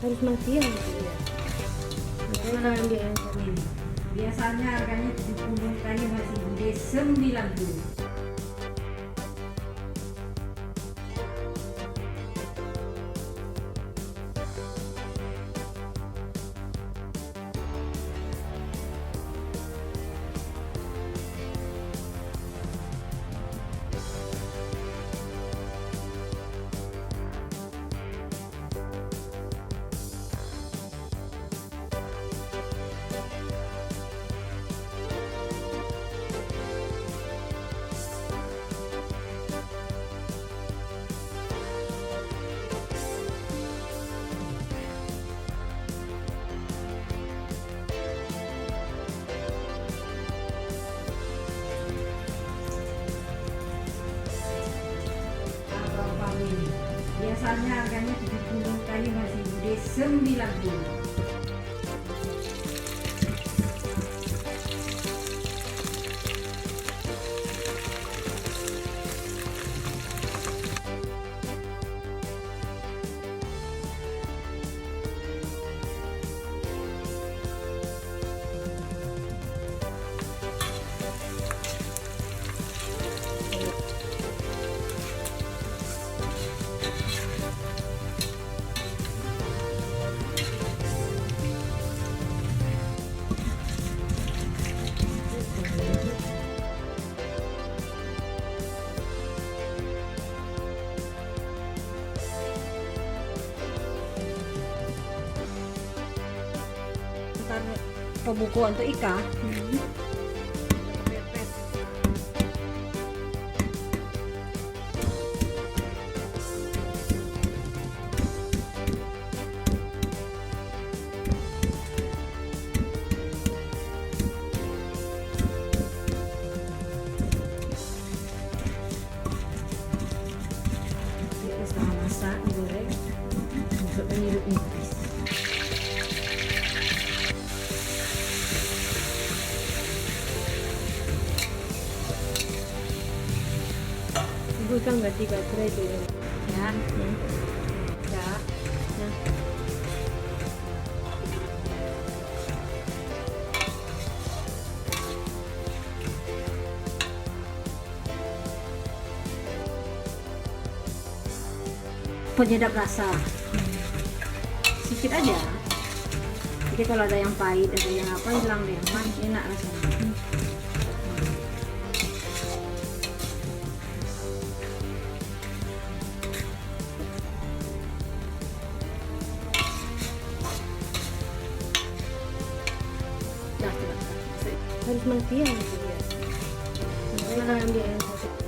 harus mati ya gitu ya. Makanya ambil yang Ini biasanya harganya 70 kali masih gede 90. Ini biasanya harganya 70 kali masih gede 90. Pembukuan untuk ikan. Kita setengah masak, digoreng, masukkan jeruk nipis. Ibu kan ganti baterai itu ya. Ya, Ya. Ya. Penyedap rasa. Sedikit aja. Jadi kalau ada yang pahit, ada yang apa, hilang deh. Manis, enak rasanya. Dah, coba. Harus mati ya gitu ya. Makanya ambil yang satu.